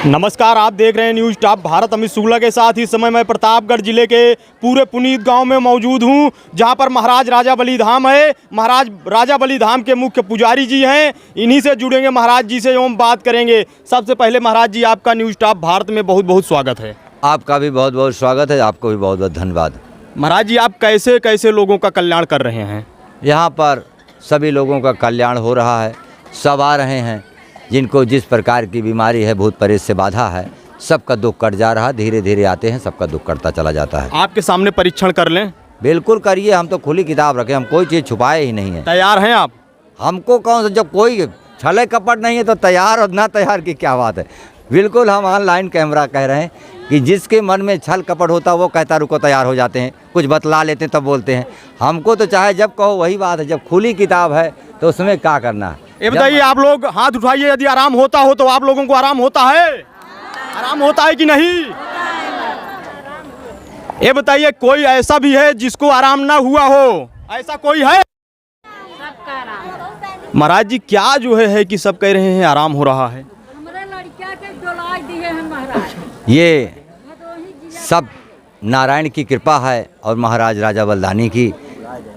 नमस्कार, आप देख रहे हैं न्यूज़ टॉप भारत। अमित शुक्ला के साथ इस समय मैं प्रतापगढ़ जिले के पूरे पुनीत गांव में मौजूद हूं, जहां पर महाराज राजा बली धाम है। महाराज राजा बली धाम के मुख्य पुजारी जी हैं, इन्हीं से जुड़ेंगे, महाराज जी से हम बात करेंगे। सबसे पहले महाराज जी, आपका न्यूज़ टॉप भारत में बहुत बहुत स्वागत है। आपका भी बहुत बहुत स्वागत है, आपको भी बहुत बहुत धन्यवाद। महाराज जी, आप कैसे कैसे लोगों का कल्याण कर रहे हैं? यहाँ पर सभी लोगों का कल्याण हो रहा है, सब आ रहे हैं। जिनको जिस प्रकार की बीमारी है, भूत प्रेत से बाधा है, सबका दुख कट जा रहा है। धीरे धीरे आते हैं, सबका दुख कटता चला जाता है। आपके सामने परीक्षण कर लें? बिल्कुल करिए, हम तो खुली किताब रखें, हम कोई चीज़ छुपाए ही नहीं है। तैयार हैं आप? हमको कौन सा, जब कोई छले कपट नहीं है तो तैयार और ना तैयार की क्या बात है। बिल्कुल, हम ऑनलाइन कैमरा कह रहे हैं कि जिसके मन में छल कपट होता वो कहता रुको, तैयार हो जाते हैं, कुछ बतला लेते हैं तब बोलते हैं। हमको तो चाहे जब कहो वही बात है, जब खुली किताब है तो उसमें क्या करना है। ये बताइए, आप लोग हाथ उठाइए, यदि आराम होता हो तो आप लोगों को आराम होता है? आराम होता है कि नहीं? ये बताइए, कोई ऐसा भी है जिसको आराम ना हुआ हो? ऐसा कोई है? महाराज जी, क्या जो है कि सब कह रहे हैं आराम हो रहा है? ये सब नारायण की कृपा है और महाराज राजा बलदानी की,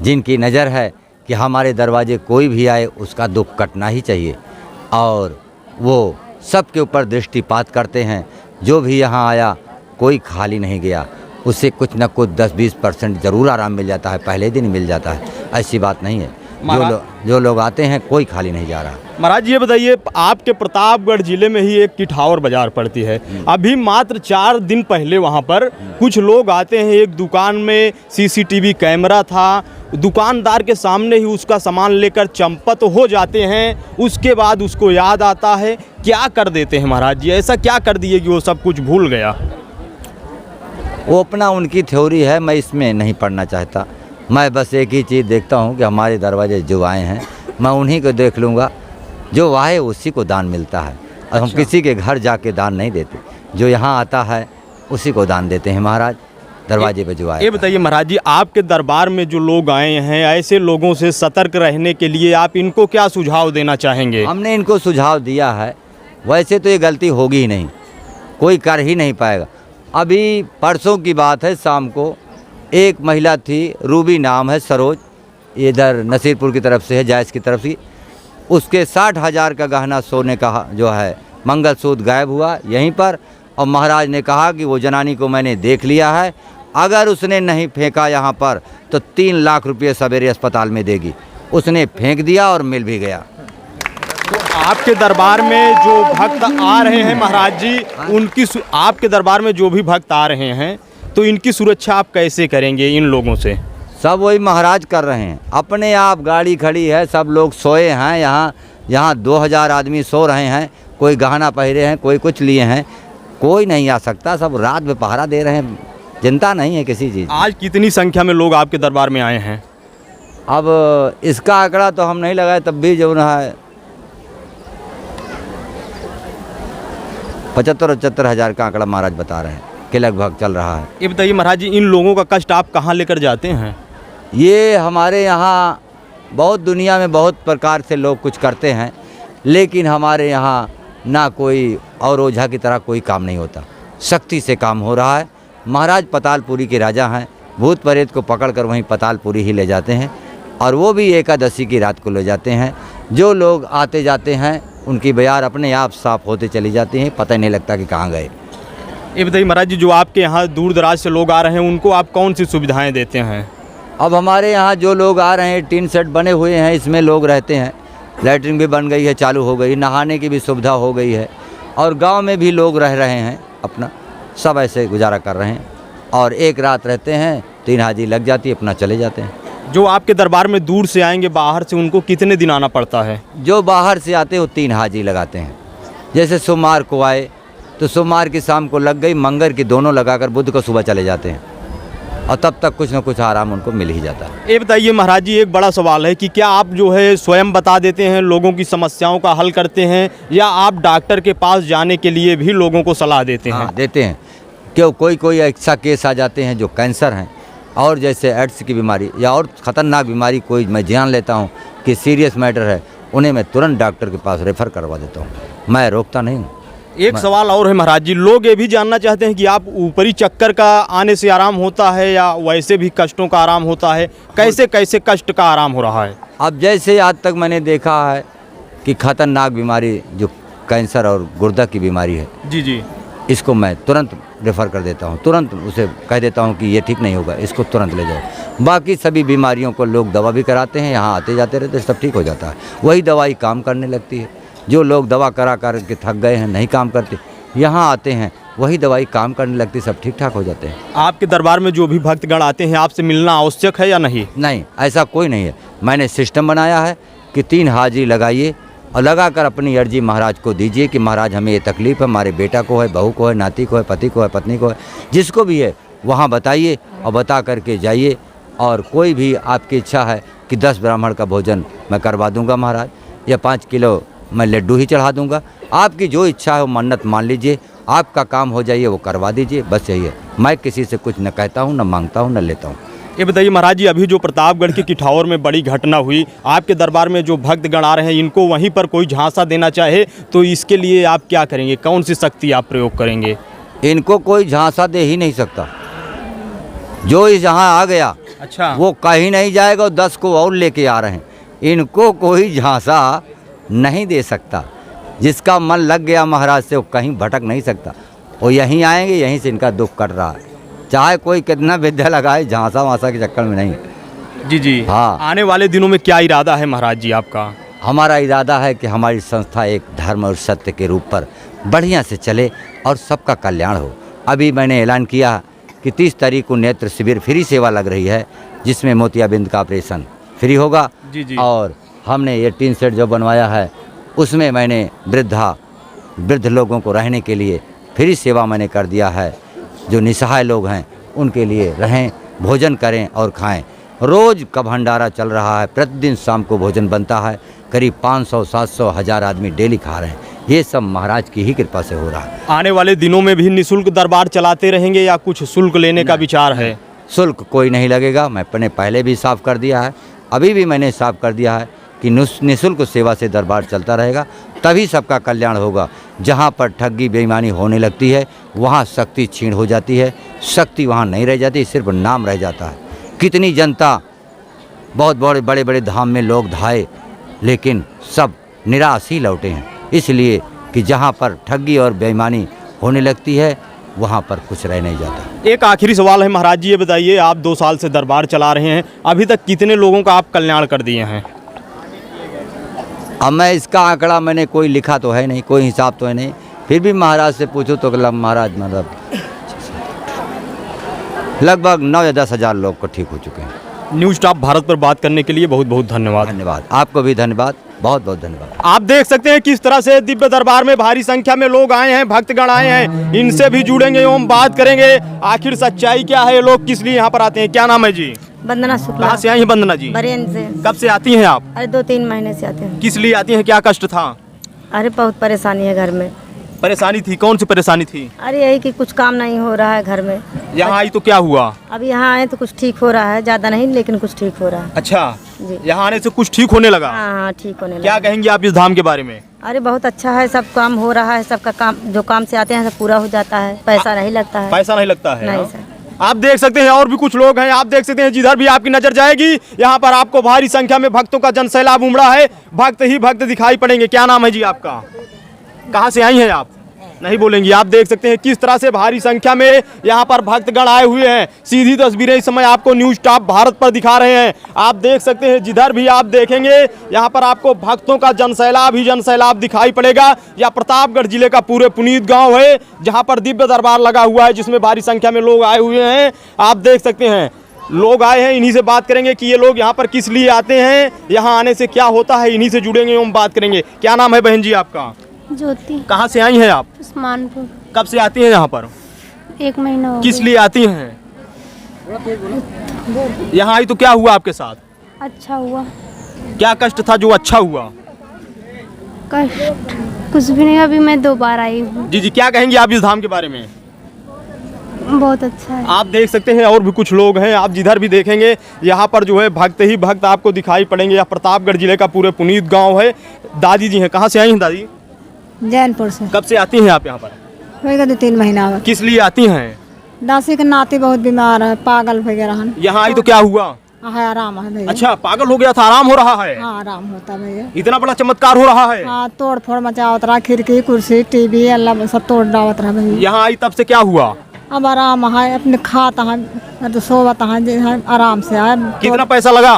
जिनकी नज़र है कि हमारे दरवाजे कोई भी आए उसका दुख कटना ही चाहिए, और वो सबके ऊपर दृष्टिपात करते हैं। जो भी यहाँ आया कोई खाली नहीं गया, उससे कुछ न कुछ 10-20% ज़रूर आराम मिल जाता है, पहले दिन मिल जाता है। ऐसी बात नहीं है, जो लोग आते हैं कोई खाली नहीं जा रहा। महाराज ये बताइए, आपके प्रतापगढ़ जिले में ही एक किठावर बाजार पड़ती है। अभी मात्र 4 दिन पहले वहां पर कुछ लोग आते हैं, एक दुकान में सीसीटीवी कैमरा था, दुकानदार के सामने ही उसका सामान लेकर चंपत हो जाते हैं। उसके बाद उसको याद आता है, क्या कर देते हैं महाराज जी? ऐसा क्या कर दिए कि वो सब कुछ भूल गया? वो अपना उनकी थ्योरी है, मैं इसमें नहीं पढ़ना चाहता। मैं बस एक ही चीज़ देखता हूँ कि हमारे दरवाजे जो आए हैं मैं उन्हीं को देख लूँगा। जो आए उसी को दान मिलता है, और हम किसी के घर जाके दान नहीं देते। जो यहाँ आता है उसी को दान देते हैं महाराज, दरवाजे पे जो आए। ये बताइए महाराज जी, आपके दरबार में जो लोग आए हैं, ऐसे लोगों से सतर्क रहने के लिए आप इनको क्या सुझाव देना चाहेंगे? हमने इनको सुझाव दिया है, वैसे तो ये गलती होगी ही नहीं, कोई कर ही नहीं पाएगा। अभी परसों की बात है, शाम को एक महिला थी, रूबी नाम है, सरोज, इधर नसीरपुर की तरफ से है, जायज़ की तरफ से। उसके 60,000 का गहना सोने का जो है मंगलसूत्र गायब हुआ यहीं पर, और महाराज ने कहा कि वो जनानी को मैंने देख लिया है, अगर उसने नहीं फेंका यहाँ पर तो 3 लाख रुपये सवेरे अस्पताल में देगी। उसने फेंक दिया और मिल भी गया। तो आपके दरबार में जो भक्त आ रहे हैं महाराज जी, उनकी आपके दरबार में जो भी भक्त आ रहे हैं तो इनकी सुरक्षा आप कैसे करेंगे इन लोगों से? सब वही महाराज कर रहे हैं, अपने आप गाड़ी खड़ी है, सब लोग सोए हैं। यहाँ 2000 आदमी सो रहे हैं, कोई गहना पहरे हैं, कोई कुछ लिए हैं, कोई नहीं आ सकता। सब रात में पहरा दे रहे हैं, चिंता नहीं है किसी चीज़। आज कितनी संख्या में लोग आपके दरबार में आए हैं? अब इसका आंकड़ा तो हम नहीं लगाए, तब भी जो है 75-75 हज़ार का आंकड़ा महाराज बता रहे हैं कि लगभग चल रहा है। ये बताइए महाराज जी, इन लोगों का कष्ट आप कहाँ लेकर जाते हैं? ये हमारे यहाँ बहुत, दुनिया में बहुत प्रकार से लोग कुछ करते हैं, लेकिन हमारे यहाँ ना कोई और ओझा की तरह कोई काम नहीं होता, शक्ति से काम हो रहा है। महाराज पतालपुरी के राजा हैं, भूत प्रेत को पकड़कर वहीं पतालपुरी ही ले जाते हैं, और वो भी एकादशी की रात को ले जाते हैं। जो लोग आते जाते हैं उनकी बयार अपने आप साफ होते चली जाती हैं, पता ही नहीं लगता कि कहाँ गए। ये बताइए महाराज जी, जो आपके यहाँ दूर दराज से लोग आ रहे हैं उनको आप कौन सी सुविधाएं देते हैं? अब हमारे यहाँ जो लोग आ रहे हैं, टीन सेट बने हुए हैं, इसमें लोग रहते हैं। लैट्रिन भी बन गई है, चालू हो गई, नहाने की भी सुविधा हो गई है, और गांव में भी लोग रह रहे हैं, अपना सब ऐसे गुजारा कर रहे हैं। और एक रात रहते हैं, 3 हाजी लग जाती है, अपना चले जाते हैं। जो आपके दरबार में दूर से आएंगे बाहर से, उनको कितने दिन आना पड़ता है? जो बाहर से आते हैं वो 3 हाजी लगाते हैं। जैसे सोमवार को आए तो सोमवार की शाम को लग गई, मंगर की दोनों लगाकर बुध को सुबह चले जाते हैं, और तब तक कुछ न कुछ आराम उनको मिल ही जाता है। ये बताइए महाराज जी, एक बड़ा सवाल है कि क्या आप जो है स्वयं बता देते हैं, लोगों की समस्याओं का हल करते हैं, या आप डॉक्टर के पास जाने के लिए भी लोगों को सलाह देते हैं? हाँ, देते हैं। क्यों, कोई ऐसा केस आ जाते हैं जो कैंसर हैं, और जैसे एड्स की बीमारी या और ख़तरनाक बीमारी कोई मैं जान लेता हूँ कि सीरियस मैटर है, उन्हें मैं तुरंत डॉक्टर के पास रेफ़र करवा देता हूँ। मैं रोकता नहीं हूँ, एक सवाल और है महाराज जी, लोग ये भी जानना चाहते हैं कि आप ऊपरी चक्कर का आने से आराम होता है या वैसे भी कष्टों का आराम होता है, कैसे कैसे कष्ट का आराम हो रहा है? अब जैसे आज तक मैंने देखा है कि खतरनाक बीमारी जो कैंसर और गुर्दा की बीमारी है, जी जी, इसको मैं तुरंत रेफ़र कर देता हूँ, तुरंत उसे कह देता हूँ कि ये ठीक नहीं होगा, इसको तुरंत ले जाओ। बाकी सभी बीमारियों को लोग दवा भी कराते हैं, यहाँ आते जाते रहते, सब ठीक हो जाता है। वही दवाई काम करने लगती है। जो लोग दवा करा कर के थक गए हैं, नहीं काम करते, यहाँ आते हैं, वही दवाई काम करने लगती, सब ठीक ठाक हो जाते हैं। आपके दरबार में जो भी भक्तगण आते हैं, आपसे मिलना आवश्यक है या नहीं? नहीं, ऐसा कोई नहीं है। मैंने सिस्टम बनाया है कि 3 हाजिरी लगाइए और लगाकर अपनी अर्जी महाराज को दीजिए कि महाराज हमें ये तकलीफ़ है, हमारे बेटा को है, बहू को है, नाती को है, पति को है, पत्नी को है, जिसको भी है वहाँ बताइए और बता करके जाइए। और कोई भी आपकी इच्छा है कि 10 ब्राह्मण का भोजन मैं करवा दूंगा महाराज, या 5 किलो मैं लड्डू ही चढ़ा दूंगा, आपकी जो इच्छा है वो मन्नत मान लीजिए, आपका काम हो जाइए, वो करवा दीजिए, बस यही है। मैं किसी से कुछ न कहता हूँ, न मांगता हूँ, न लेता हूँ। ये बताइए महाराज जी, अभी जो प्रतापगढ़ के किठौर में बड़ी घटना हुई, आपके दरबार में जो भक्तगण आ रहे हैं, इनको वहीं पर कोई झांसा देना चाहे तो इसके लिए आप क्या करेंगे? कौन सी शक्ति आप प्रयोग करेंगे? इनको कोई झांसा दे ही नहीं सकता। जो इस यहाँ आ गया, अच्छा, वो कहीं नहीं जाएगा और 10 को और लेके आ रहे हैं। इनको कोई झांसा नहीं दे सकता। जिसका मन लग गया महाराज से, वो कहीं भटक नहीं सकता। वो यहीं आएंगे, यहीं से इनका दुख कट रहा है। चाहे कोई कितना विद्या लगाए, झांसा वासा के चक्कर में नहीं। जी जी, हाँ। आने वाले दिनों में क्या इरादा है महाराज जी आपका? हमारा इरादा है कि हमारी संस्था एक धर्म और सत्य के रूप पर बढ़िया से चले और सबका कल्याण हो। अभी मैंने ऐलान किया कि 30 तारीख को नेत्र शिविर फ्री सेवा लग रही है, जिसमें मोतियाबिंद का ऑपरेशन फ्री होगा। जी जी। और हमने ये टीन सेट जो बनवाया है, उसमें मैंने वृद्ध लोगों को रहने के लिए फ्री सेवा मैंने कर दिया है। जो निसहाय लोग हैं उनके लिए रहें, भोजन करें और खाएं। रोज़ का भंडारा चल रहा है, प्रतिदिन शाम को भोजन बनता है। करीब 500, 700, 1000 आदमी डेली खा रहे हैं। ये सब महाराज की ही कृपा से हो रहा है। आने वाले दिनों में भी निःशुल्क दरबार चलाते रहेंगे या कुछ शुल्क लेने का विचार है? शुल्क कोई नहीं लगेगा। मैंने पहले भी साफ कर दिया है, अभी भी मैंने साफ कर दिया है कि निःशुल्क सेवा से दरबार चलता रहेगा, तभी सबका कल्याण होगा। जहाँ पर ठगी बेईमानी होने लगती है, वहाँ शक्ति छीन हो जाती है। शक्ति वहाँ नहीं रह जाती, सिर्फ नाम रह जाता है। कितनी जनता, बहुत बड़े बड़े धाम में लोग धाए, लेकिन सब निराश ही लौटे हैं। इसलिए कि जहाँ पर ठगी और बेईमानी होने लगती है, वहाँ पर कुछ रह नहीं जाता। एक आखिरी सवाल है महाराज जी, ये बताइए, आप 2 साल से दरबार चला रहे हैं, अभी तक कितने लोगों का आप कल्याण कर दिए हैं? अब मैं इसका आंकड़ा मैंने कोई लिखा तो है नहीं, कोई हिसाब तो है नहीं, फिर भी महाराज से पूछूं तो महाराज मतलब लगभग 9 या 10 हज़ार लोग को ठीक हो चुके हैं। न्यूज़ टॉप भारत पर बात करने के लिए बहुत बहुत धन्यवाद। धन्यवाद, आपको भी धन्यवाद, बहुत बहुत धन्यवाद। आप देख सकते हैं किस तरह से दिव्य दरबार में भारी संख्या में लोग आए हैं, भक्तगण आए हैं। इनसे भी जुड़ेंगे एवं बात करेंगे, आखिर सच्चाई क्या है, लोग किस लिए यहाँ पर आते हैं। क्या नाम है जी? वंदना शुक्ला। कहाँ से आई हैं वंदना जी? बरेन से। कब से आती हैं आप? अरे 2-3 महीने से आते हैं। किस लिए आती हैं, क्या कष्ट था? अरे बहुत परेशानी है घर में। परेशानी थी? कौन सी परेशानी थी? अरे यही कि कुछ काम नहीं हो रहा है घर में। यहाँ आई तो क्या हुआ? अब यहाँ आए तो कुछ ठीक हो रहा है, ज़्यादा नहीं लेकिन कुछ ठीक हो रहा है। अच्छा, जी। यहाँ आने से कुछ ठीक होने लगा? हाँ हाँ, ठीक होने लगा। क्या कहेंगे आप इस धाम के बारे में? अरे बहुत अच्छा है, सब काम हो रहा है, सबका काम जो काम से आते हैं सब पूरा हो जाता है, पैसा नहीं लगता है। पैसा नहीं लगता है? नहीं हाँ? सर। आप देख सकते हैं और भी कुछ लोग हैं, आप देख सकते हैं, जिधर भी आपकी नजर जाएगी यहाँ पर आपको भारी संख्या में भक्तों का जनसैलाब उमड़ा है। भक्त ही भक्त दिखाई पड़ेंगे। क्या नाम है जी आपका? कहाँ से आई हैं आप? नहीं बोलेंगी। आप देख सकते हैं किस तरह से भारी संख्या में यहाँ पर भक्तगण आए हुए हैं। सीधी तस्वीरें इस समय आपको न्यूज़ टॉप भारत पर दिखा रहे हैं। आप देख सकते हैं, जिधर भी आप देखेंगे यहाँ पर आपको भक्तों का जनसैलाब ही जनसैलाब दिखाई पड़ेगा। यह प्रतापगढ़ जिले का पूरे पुनीत गांव है, जहाँ पर दिव्य दरबार लगा हुआ है, जिसमें भारी संख्या में लोग आए हुए हैं। आप देख सकते हैं लोग आए हैं, इन्हीं से बात करेंगे कि ये लोग यहाँ पर किस लिए आते हैं, यहाँ आने से क्या होता है। इन्हीं से जुड़ेंगे एवं बात करेंगे। क्या नाम है बहन जी आपका? ज्योति। कहाँ से आई हैं आप? उस्मानपुर। कब से आती हैं यहाँ पर? 1 महीना हो किस गया। लिए आती हैं? यहाँ आई तो क्या हुआ आपके साथ? अच्छा हुआ। क्या कष्ट था जो अच्छा हुआ? कष्ट कुछ भी नहीं, अभी मैं 2 बार आई हूँ। जी जी, क्या कहेंगे आप इस धाम के बारे में? बहुत अच्छा है। आप देख सकते हैं और भी कुछ लोग हैं, आप जिधर भी देखेंगे यहाँ पर जो है भक्त ही भक्त आपको दिखाई पड़ेंगे। यह प्रतापगढ़ जिले का पूरे पुनीत गांव है। दादी जी हैं, कहाँ से आई हैं दादी? जैनपुर से। कब से आती हैं आप यहाँ पर? होएगा 2-3 महीना हुआ। किस लिए आती हैं? दासी के नाती बहुत बीमार है, पागल वगैरह है। यहाँ आई तो क्या हुआ? है आराम है भैया। अच्छा, पागल हो गया था, आराम हो रहा है? हाँ आराम होता भैया। इतना बड़ा चमत्कार हो रहा है? हाँ तोड़ फोड़ मचावत रहा, खिड़की कुर्सी टीवी अल्लाह सब तोड़ डावत रहा भैया। यहाँ आई तब से क्या हुआ? अब आराम है, अपने खाता है तो सोवत है, आराम से है। कितना पैसा लगा?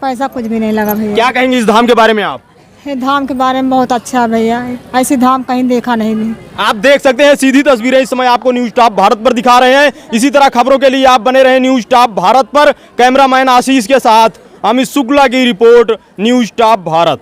पैसा कुछ भी नहीं लगा भैया। क्या कहेंगे इस धाम के बारे में आप? ये धाम के बारे में बहुत अच्छा है भैया, ऐसी धाम कहीं देखा नहीं। आप देख सकते हैं सीधी तस्वीरें इस समय आपको न्यूज टॉप भारत पर दिखा रहे हैं। इसी तरह खबरों के लिए आप बने रहे न्यूज टॉप भारत पर। कैमरामैन आशीष के साथ अमित शुक्ला की रिपोर्ट, न्यूज टॉप भारत।